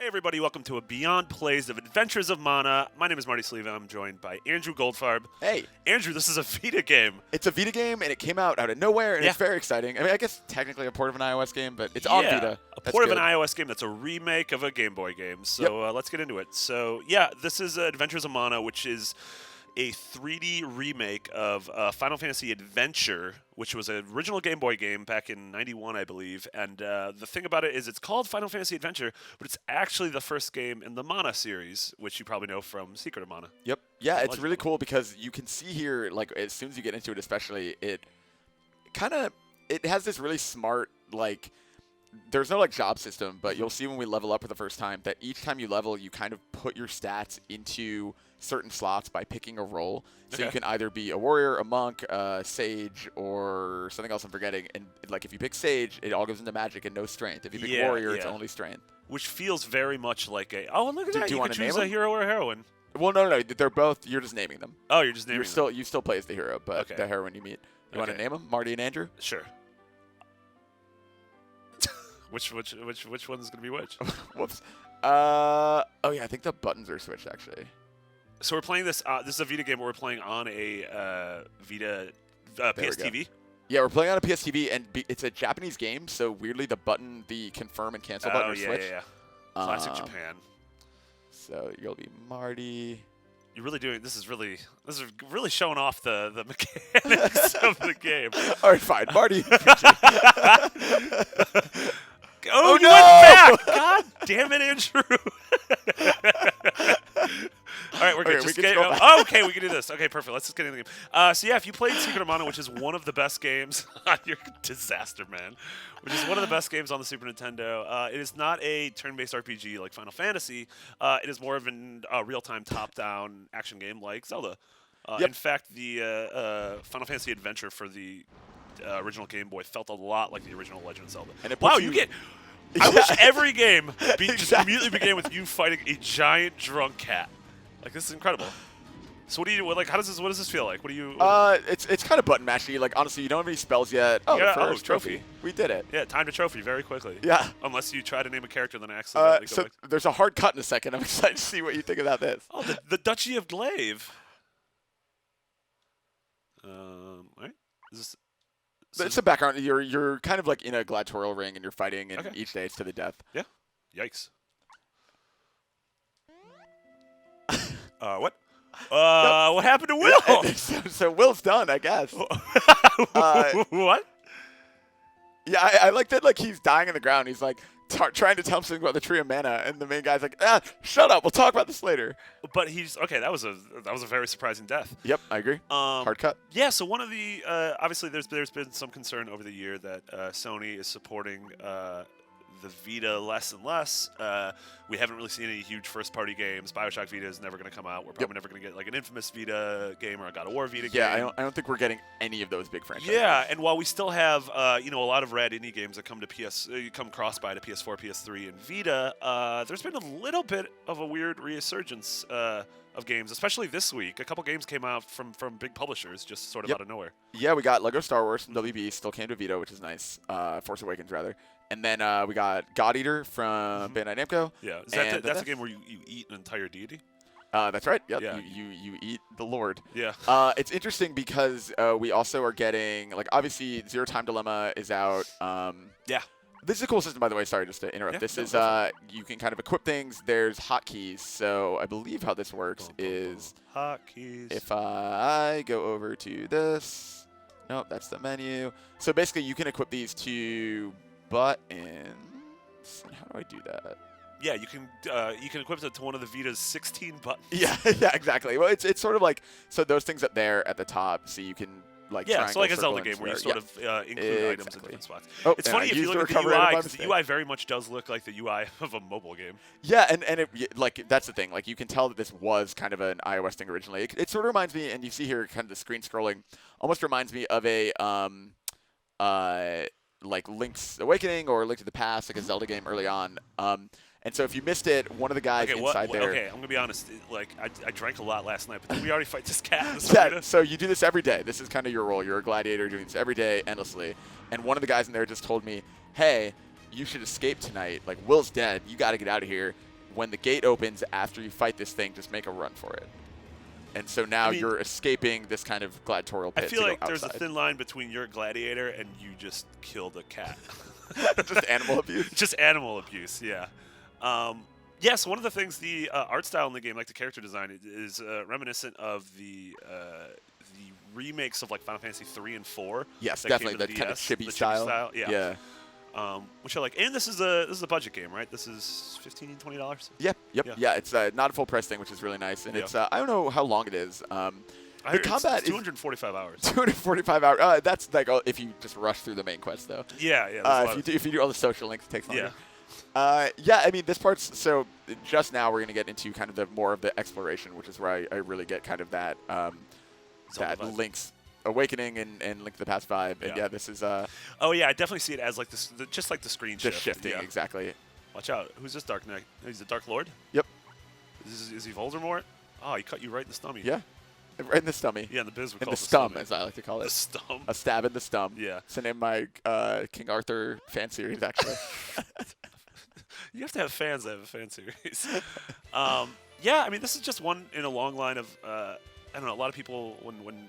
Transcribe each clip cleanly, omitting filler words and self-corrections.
Hey everybody, welcome to a Beyond Plays of Adventures of Mana. My name is Marty Sleeve, and I'm joined by Andrew Goldfarb. Hey. Andrew, this is a Vita game. It's a Vita game, and it came out of nowhere, and it's very exciting. I mean, I guess technically a port of an iOS game, but it's on Vita. A port of an iOS game that's a remake of a Game Boy game. So let's get into it. So yeah, this is Adventures of Mana, which is a 3D remake of Final Fantasy Adventure, which was an original Game Boy game back in '91, I believe. And the thing about it is it's called Final Fantasy Adventure, but it's actually the first game in the Mana series, which you probably know from Secret of Mana. Yep. Yeah, it's really cool because you can see here, like, as soon as you get into it especially, it has this really smart, like, there's no, like, job system, but you'll see when we level up for the first time that each time you level, you kind of put your stats into certain slots by picking a role. So you can either be a warrior, a monk, a sage, or something else I'm forgetting. And, like, if you pick sage, it all goes into magic and no strength. If you pick warrior, it's only strength. Which feels very much like a, oh, look at that, you can choose a hero or a heroine. Well, no, they're both, you're just naming them. Oh, you're just naming them. You still play as the hero, but the heroine you meet. You want to name them? Marty and Andrew? Sure. Which one's gonna be which? Whoops. Oh yeah, I think the buttons are switched actually. So we're playing this. This is a Vita game. Where we're playing on a Vita PSTV. Yeah, we're playing on a PSTV, and it's a Japanese game. So weirdly, the confirm and cancel button are switched. Yeah. Classic Japan. So you'll be Marty. You're really doing this is really showing off the mechanics of the game. All right, fine, Marty. Oh, you no! went back! God damn it, Andrew! All right, we're good. Okay, we can do this. Okay, perfect. Let's just get into the game. So yeah, if you played Secret of Mana, which is one of the best games on your disaster, man, which is one of the best games on the Super Nintendo. It is not a turn-based RPG like Final Fantasy. It is more of a real-time top-down action game like Zelda. In fact, the Final Fantasy Adventure for the original Game Boy felt a lot like the original Legend of Zelda. And you get... I wish every game just immediately began with you fighting a giant drunk cat. Like, this is incredible. So what do you like? What does this feel like? What do you? It's kind of button mashy. Like, honestly, you don't have any spells yet. Oh, the first trophy. We did it. Yeah, time to trophy very quickly. Yeah. Unless you try to name a character, then accidentally so there's a hard cut in a second. I'm excited to see what you think about this. Oh, the Duchy of Glaive. All right. Is this? It's a background. You're kind of like in a gladiatorial ring, and you're fighting, and each day it's to the death. Yeah. Yikes. What? What happened to Will? So Will's done, I guess. What? Yeah, I like that. Like, he's dying on the ground. He's like trying to tell him something about the Tree of Mana, and the main guy's like, shut up. We'll talk about this later. But he's okay. That was a very surprising death. Yep, I agree. Hard cut. Yeah. So one of the obviously there's been some concern over the year that Sony is supporting the Vita less and less. We haven't really seen any huge first-party games. BioShock Vita is never going to come out. We're probably never going to get like an Infamous Vita game or a God of War Vita game. Yeah, I don't think we're getting any of those big franchises. Yeah, and while we still have a lot of rad indie games that come cross-buy to PS4, PS3, and Vita, there's been a little bit of a weird resurgence of games, especially this week. A couple games came out from big publishers just sort of out of nowhere. Yeah, we got Lego Star Wars from WB, still came to Vita, which is nice. Force Awakens, rather. And then we got God Eater from Bandai Namco. Yeah, that's a game where you eat an entire deity? That's right. Yep. Yeah. You eat the Lord. Yeah. It's interesting because we also are getting, like, obviously Zero Time Dilemma is out. Yeah. This is a cool system, by the way. Sorry, just to interrupt. This is you can kind of equip things. There's hotkeys. So I believe how this works is hotkeys. If I go over to this, nope, that's the menu. So basically, you can equip these to buttons. How do I do that? Yeah, you can equip it to one of the Vita's 16 buttons. Yeah, exactly. Well, it's sort of like, so those things up there at the top, so you can like so like a Zelda game where you sort of include items in different spots. Oh, it's funny if you look at the UI, because the UI very much does look like the UI of a mobile game. Yeah, and it, like, that's the thing. Like, you can tell that this was kind of an iOS thing originally. It sort of reminds me, and you see here kind of the screen scrolling, almost reminds me of a like Link's Awakening or Link to the Past, like a Zelda game early on. And so if you missed it, one of the guys inside there... Okay, I'm going to be honest. Like, I drank a lot last night, but did we already fight this cat? Yeah, so you do this every day. This is kind of your role. You're a gladiator doing this every day, endlessly. And one of the guys in there just told me, hey, you should escape tonight. Like, Will's dead. You got to get out of here. when the gate opens after you fight this thing, just make a run for it. And so now you're escaping this kind of gladiatorial pit. I feel like there's outside. a thin line between you're a gladiator and you just killed a cat. Just animal abuse? Just animal abuse, yeah. Yeah, so one of the things, the art style in the game, like the character design, is reminiscent of the remakes of like Final Fantasy 3 and 4. Yes, that definitely, came to that the kind of DS, chibi the style. Yeah. Which I like. And this is a budget game, right? This is $15, $20? Yep. Yeah, it's not a full price thing, which is really nice. And it's, I don't know how long it is. The combat it's 245 hours. 245 hours. That's like if you just rush through the main quest, though. Yeah. If you do all the social links, it takes longer. Yeah, I mean, this part's so just now we're going to get into kind of the more of the exploration, which is where I really get kind of that Link's Awakening and Link to the Past vibe. And yeah, this is oh yeah, I definitely see it as like this, just like the screen shift. Just shifting, exactly. Watch out. Who's this Dark Knight? He's the Dark Lord? Yep. Is he Voldemort? Oh, he cut you right in the stomach. Yeah. Right in the stomach. Yeah, in the biz we in call the it stum, as I like to call it. The stum. A stab in the stum. Yeah. It's the name of my King Arthur fan series, actually. You have to have fans that have a fan series. Yeah, I mean, this is just one in a long line of, I don't know, a lot of people, when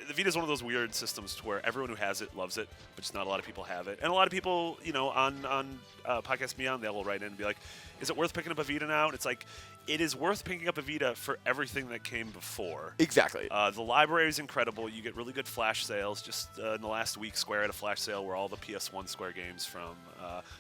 the Vita is one of those weird systems to where everyone who has it loves it, but just not a lot of people have it. And a lot of people, you know, on Podcast Beyond, they will write in and be like, is it worth picking up a Vita now? And it's like, it is worth picking up a Vita for everything that came before. Exactly. The library is incredible. You get really good flash sales. Just in the last week, Square had a flash sale where all the PS1 Square games from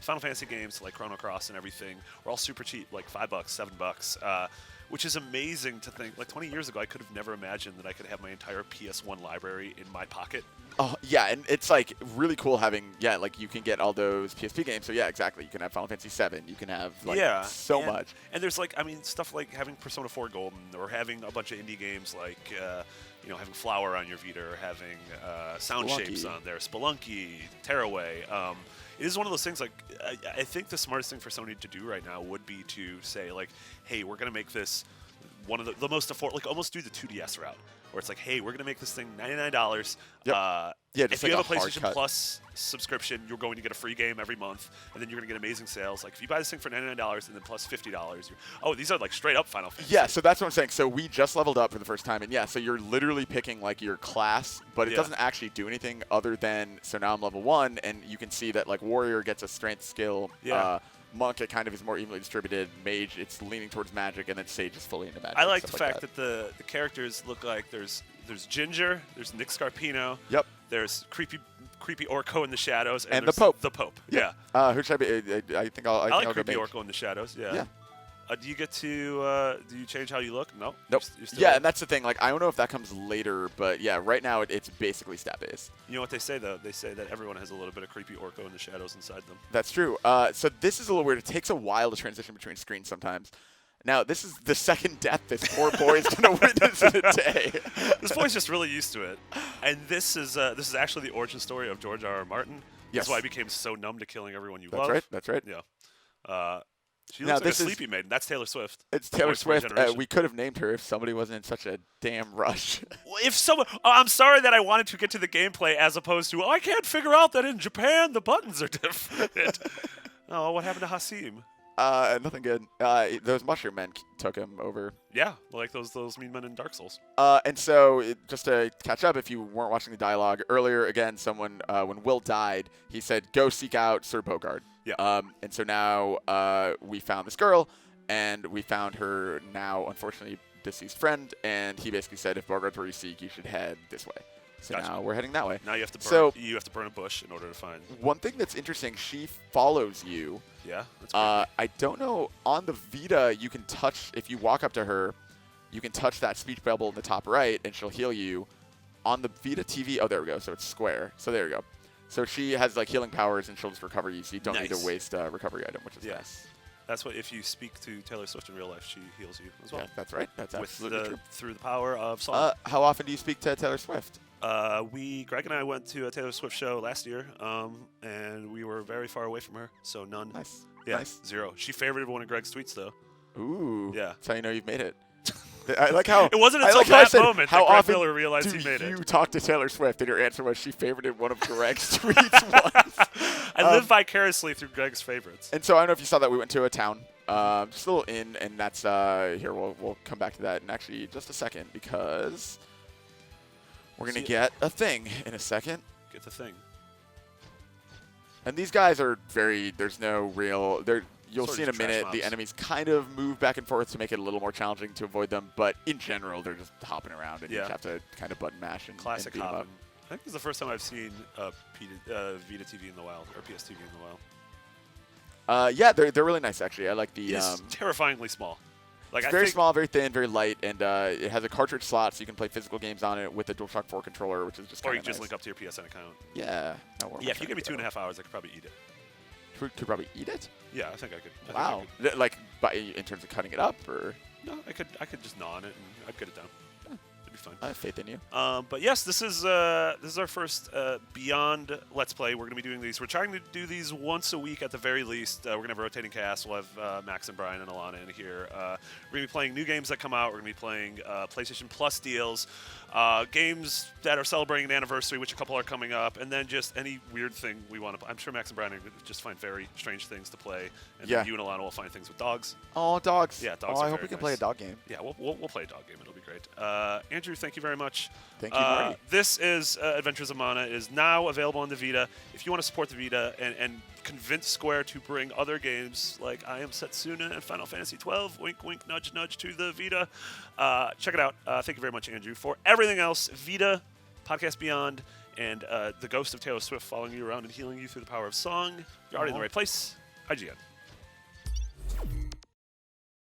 Final Fantasy games like Chrono Cross and everything were all super cheap, like $5, $7. Which is amazing to think. Like 20 years ago, I could have never imagined that I could have my entire PS1 library in my pocket. Oh, yeah, and it's like really cool having, like you can get all those PSP games. So yeah, exactly. You can have Final Fantasy 7. You can have like so much. And there's like, I mean, stuff like having Persona 4 Golden or having a bunch of indie games like, you know, having Flower on your Vita or having Sound Shapes on there, Spelunky, Tearaway. It is one of those things, like, I think the smartest thing for Sony to do right now would be to say, like, hey, we're going to make this one of the most affordable, like, almost do the 2DS route, where it's like, hey, we're going to make this thing $99. Yep. If you have a PlayStation Plus subscription, you're going to get a free game every month, and then you're going to get amazing sales. Like, if you buy this thing for $99 and then plus $50, these are, like, straight up Final Fantasy. Yeah, so that's what I'm saying. So we just leveled up for the first time, and yeah, so you're literally picking, like, your class, but it doesn't actually do anything other than, so now I'm level 1, and you can see that, like, Warrior gets a strength skill. Monk, it kind of is more evenly distributed. Mage, it's leaning towards magic, and then Sage is fully into magic. I like the fact that the characters look like there's Ginger, there's Nick Scarpino. Yep. There's creepy Orko in the shadows, and the Pope. The Pope. Yeah. Who should I be? I think I'll like go creepy Mage. Orko in the shadows. Yeah. Do you get to do you change how you look? No. Nope. You're Yeah, and that's the thing. Like, I don't know if that comes later, but yeah, right now it's basically stat based. You know what they say though? They say that everyone has a little bit of creepy Orko in the shadows inside them. That's true. So this is a little weird. It takes a while to transition between screens sometimes. Now, this is the second death this poor boy is going to witness in a day. This boy's just really used to it. And this is actually the origin story of George R.R. Martin. Yes. That's why he became so numb to killing everyone you love. That's right. That's right. Yeah. She looks like a sleepy maiden. That's Taylor Swift. It's Taylor Swift. We could have named her if somebody wasn't in such a damn rush. If someone, I'm sorry that I wanted to get to the gameplay as opposed to, I can't figure out that in Japan the buttons are different. Oh, what happened to Hasim? Nothing good. Those mushroom men took him over. Yeah, like those mean men in Dark Souls. And so, just to catch up, if you weren't watching the dialogue earlier, again, someone when Will died, he said, "Go seek out Sir Bogard." Yeah. And so now we found this girl, and we found her now unfortunately deceased friend, and he basically said, if Bogard's where you seek, you should head this way. So now we're heading that way. Now you have to burn a bush in order to find. One thing that's interesting, she follows you. Yeah. That's I don't know. On the Vita, you can touch, if you walk up to her, you can touch that speech bubble in the top right, and she'll heal you. On the Vita TV, oh, there we go. So it's square. So there we go. So she has like healing powers, and she'll just recover you, so you don't need to waste a recovery item, which is nice. That's what, if you speak to Taylor Swift in real life, she heals you as well. Yeah, that's right. That's absolutely true. Through the power of song. How often do you speak to Taylor Swift? Greg and I went to a Taylor Swift show last year, and we were very far away from her, so none. Nice. Yeah, nice. 0. She favorited one of Greg's tweets, though. Ooh. Yeah. That's how you know you've made it. I like how it wasn't until that moment how that Greg often Miller realized he made it. You talked to Taylor Swift, and your answer was she favorited one of Greg's tweets once. I live vicariously through Greg's favorites. And so I don't know if you saw that we went to a town. Just a little in, and that's here. We'll come back to that in actually just a second because we're gonna get a thing in a second. Get the thing. And these guys are very. There's no real. You'll see in a minute. Mobs. The enemies kind of move back and forth to make it a little more challenging to avoid them, but in general, they're just hopping around, and you just have to kind of button mash and classic and beat 'em hopping. up. I think this is the first time I've seen Vita TV in the wild or PS TV in the wild. Yeah, they're really nice actually. I like the. It's terrifyingly small. Like It's very small, very thin, very light, and it has a cartridge slot, so you can play physical games on it with a DualShock 4 controller, which is just or kind you of can just nice. link up to your PSN account. Yeah. Yeah, if you give me 2.5 hours, I could probably eat it. Could probably eat it. Yeah, I think I could. Wow. Like, in terms of cutting it up, or? No, I could just gnaw on it and I'd get it done. It'd be fine. I have faith in you. But yes, this is our first Beyond Let's Play. We're going to be doing these. We're trying to do these once a week at the very least. We're going to have a rotating cast. We'll have Max and Brian and Alana in here. We're going to be playing new games that come out. We're going to be playing PlayStation Plus deals, games that are celebrating an anniversary, which a couple are coming up, and then just any weird thing we want to. I'm sure Max and Brian are going to just find very strange things to play, and then you and Alana will find things with dogs. Oh, dogs. Yeah, dogs. Oh, I hope we can play a dog game. Yeah, we'll play a dog game. It'll be great. Andrew, thank you very much. Thank you, Marty. This is Adventures of Mana is now available on the Vita. If you want to support the Vita and convince Square to bring other games like I Am Setsuna and Final Fantasy XII, wink, wink, nudge, nudge, to the Vita, check it out. Thank you very much, Andrew. For everything else, Vita, Podcast Beyond, and the ghost of Taylor Swift following you around and healing you through the power of song, you're already in the right place. IGN.